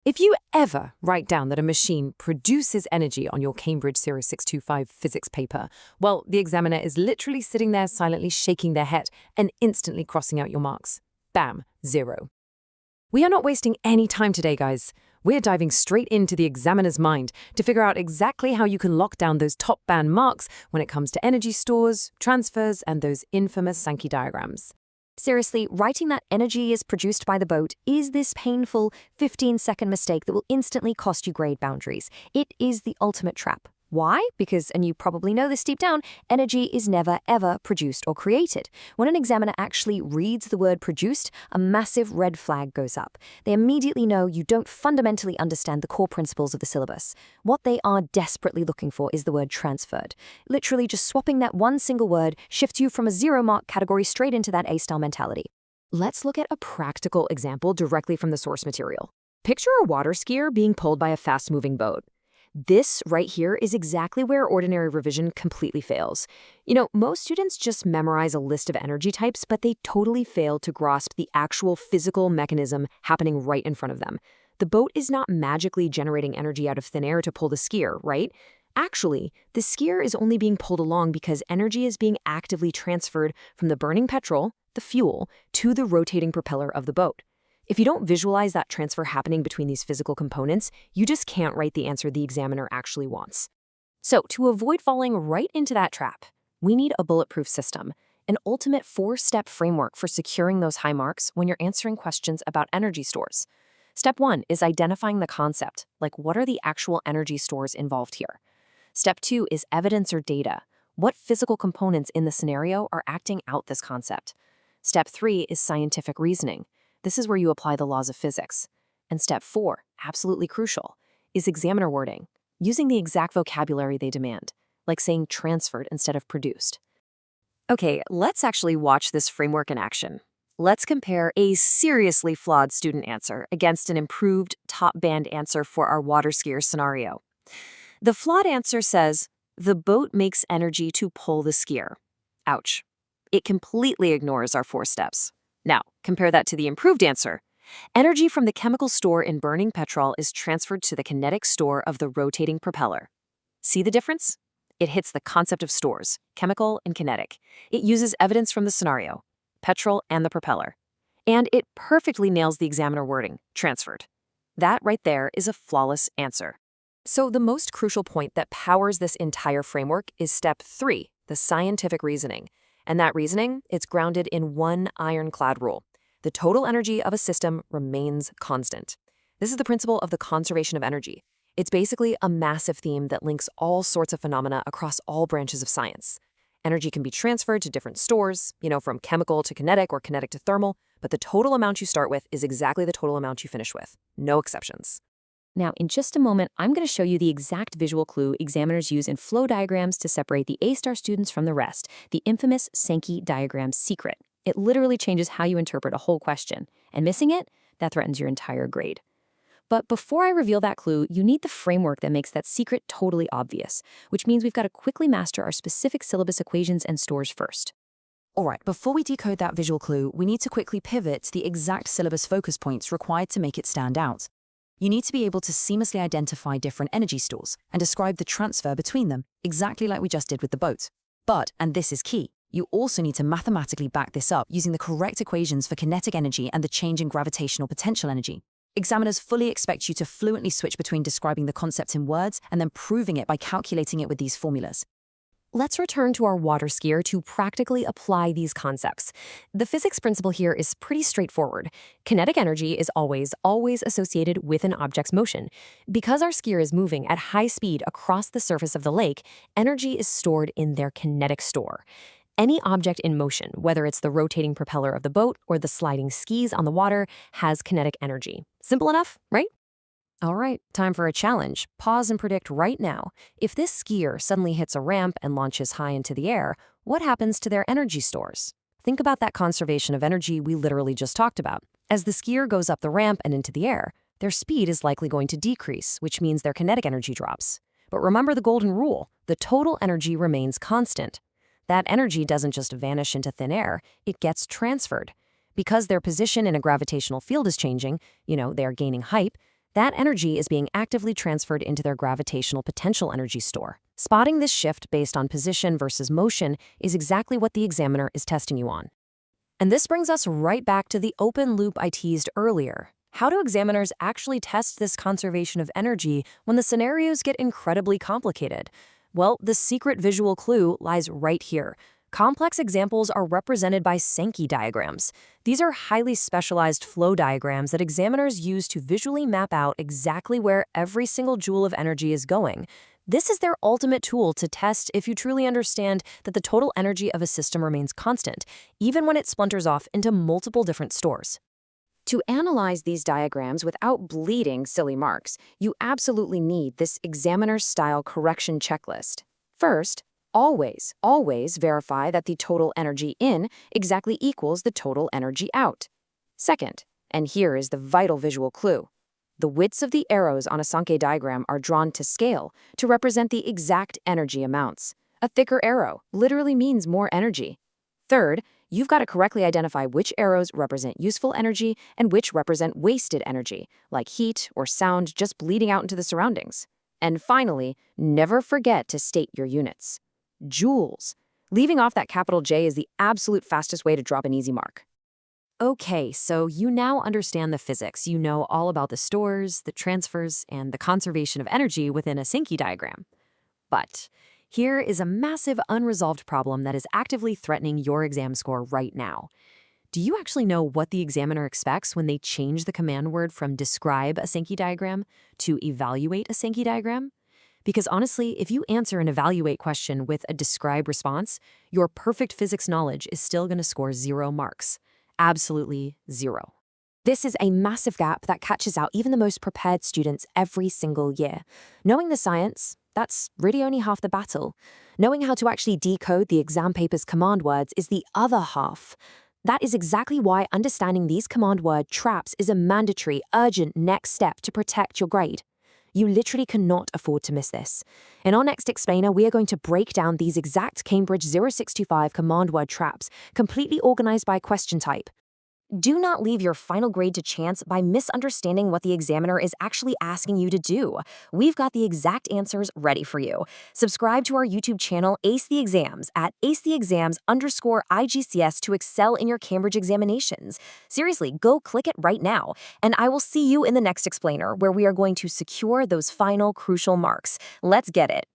If you ever write down that a machine produces energy on your Cambridge 0625 physics paper, well, the examiner is literally sitting there silently shaking their head and instantly crossing out your marks. Bam, 0. We are not wasting any time today, guys. We're diving straight into the examiner's mind to figure out exactly how you can lock down those top band marks when it comes to energy stores, transfers, and those infamous Sankey diagrams. Seriously, writing that energy is produced by the boat is this painful 15-second mistake that will instantly cost you grade boundaries. It is the ultimate trap. Why? Because, and you probably know this deep down, energy is never ever produced or created. When an examiner actually reads the word produced, a massive red flag goes up. They immediately know you don't fundamentally understand the core principles of the syllabus. What they are desperately looking for is the word transferred. Literally just swapping that one single word shifts you from a 0-mark category straight into that A-star mentality. Let's look at a practical example directly from the source material. Picture a water skier being pulled by a fast-moving boat. This right here is exactly where ordinary revision completely fails. Most students just memorize a list of energy types, but they totally fail to grasp the actual physical mechanism happening right in front of them. The boat is not magically generating energy out of thin air to pull the skier, right? Actually, the skier is only being pulled along because energy is being actively transferred from the burning petrol, the fuel, to the rotating propeller of the boat. If you don't visualize that transfer happening between these physical components, you just can't write the answer the examiner actually wants. So, to avoid falling right into that trap, we need a bulletproof system, an ultimate 4-step framework for securing those high marks when you're answering questions about energy stores. Step 1 is identifying the concept, like what are the actual energy stores involved here? Step 2 is evidence or data. What physical components in the scenario are acting out this concept? Step 3 is scientific reasoning. This is where you apply the laws of physics. And step 4, absolutely crucial, is examiner wording, using the exact vocabulary they demand, like saying transferred instead of produced. Okay, let's actually watch this framework in action. Let's compare a seriously flawed student answer against an improved top band answer for our water skier scenario. The flawed answer says, the boat makes energy to pull the skier. Ouch. It completely ignores our 4 steps. Now, compare that to the improved answer. Energy from the chemical store in burning petrol is transferred to the kinetic store of the rotating propeller. See the difference? It hits the concept of stores, chemical and kinetic. It uses evidence from the scenario, petrol and the propeller. And it perfectly nails the examiner wording, transferred. That right there is a flawless answer. So the most crucial point that powers this entire framework is step 3, the scientific reasoning. And that reasoning, it's grounded in one ironclad rule. The total energy of a system remains constant. This is the principle of the conservation of energy. It's basically a massive theme that links all sorts of phenomena across all branches of science. Energy can be transferred to different stores, from chemical to kinetic or kinetic to thermal, but the total amount you start with is exactly the total amount you finish with. No exceptions. Now, in just a moment, I'm going to show you the exact visual clue examiners use in flow diagrams to separate the A-star students from the rest, the infamous Sankey diagram secret. It literally changes how you interpret a whole question, and missing it, that threatens your entire grade. But before I reveal that clue, you need the framework that makes that secret totally obvious, which means we've got to quickly master our specific syllabus equations and stores first. All right, before we decode that visual clue, we need to quickly pivot to the exact syllabus focus points required to make it stand out. You need to be able to seamlessly identify different energy stores and describe the transfer between them, exactly like we just did with the boat. But, and this is key, you also need to mathematically back this up using the correct equations for kinetic energy and the change in gravitational potential energy. Examiners fully expect you to fluently switch between describing the concept in words and then proving it by calculating it with these formulas. Let's return to our water skier to practically apply these concepts. The physics principle here is pretty straightforward. Kinetic energy is always associated with an object's motion. Because our skier is moving at high speed across the surface of the lake, energy is stored in their kinetic store. Any object in motion, whether it's the rotating propeller of the boat or the sliding skis on the water, has kinetic energy. Simple enough, right? All right, time for a challenge. Pause and predict right now. If this skier suddenly hits a ramp and launches high into the air, what happens to their energy stores? Think about that conservation of energy we literally just talked about. As the skier goes up the ramp and into the air, their speed is likely going to decrease, which means their kinetic energy drops. But remember the golden rule, the total energy remains constant. That energy doesn't just vanish into thin air, it gets transferred. Because their position in a gravitational field is changing, they are gaining height, That energy is being actively transferred into their gravitational potential energy store. Spotting this shift based on position versus motion is exactly what the examiner is testing you on. And this brings us right back to the open loop I teased earlier. How do examiners actually test this conservation of energy when the scenarios get incredibly complicated? Well, the secret visual clue lies right here. Complex examples are represented by Sankey diagrams. These are highly specialized flow diagrams that examiners use to visually map out exactly where every single joule of energy is going. This is their ultimate tool to test if you truly understand that the total energy of a system remains constant, even when it splinters off into multiple different stores. To analyze these diagrams without bleeding silly marks, you absolutely need this examiner-style correction checklist. First, always verify that the total energy in exactly equals the total energy out. Second, and here is the vital visual clue, the widths of the arrows on a Sankey diagram are drawn to scale to represent the exact energy amounts. A thicker arrow literally means more energy. Third, you've got to correctly identify which arrows represent useful energy and which represent wasted energy, like heat or sound just bleeding out into the surroundings. And finally, never forget to state your units. Joules. Leaving off that capital J is the absolute fastest way to drop an easy mark. Okay, so you now understand the physics. You know all about the stores, the transfers, and the conservation of energy within a Sankey diagram. But here is a massive unresolved problem that is actively threatening your exam score right now. Do you actually know what the examiner expects when they change the command word from describe a Sankey diagram to evaluate a Sankey diagram? Because honestly, if you answer an evaluate question with a describe response, your perfect physics knowledge is still going to score 0 marks. Absolutely 0. This is a massive gap that catches out even the most prepared students every single year. Knowing the science, that's really only half the battle. Knowing how to actually decode the exam paper's command words is the other half. That is exactly why understanding these command word traps is a mandatory, urgent next step to protect your grade. You literally cannot afford to miss this. In our next explainer, we are going to break down these exact Cambridge 0625 command word traps, completely organized by question type. Do not leave your final grade to chance by misunderstanding what the examiner is actually asking you to do. We've got the exact answers ready for you. Subscribe to our YouTube channel, Ace the Exams, at acetheexams_IGCS to excel in your Cambridge examinations. Seriously, go click it right now. And I will see you in the next explainer, where we are going to secure those final crucial marks. Let's get it.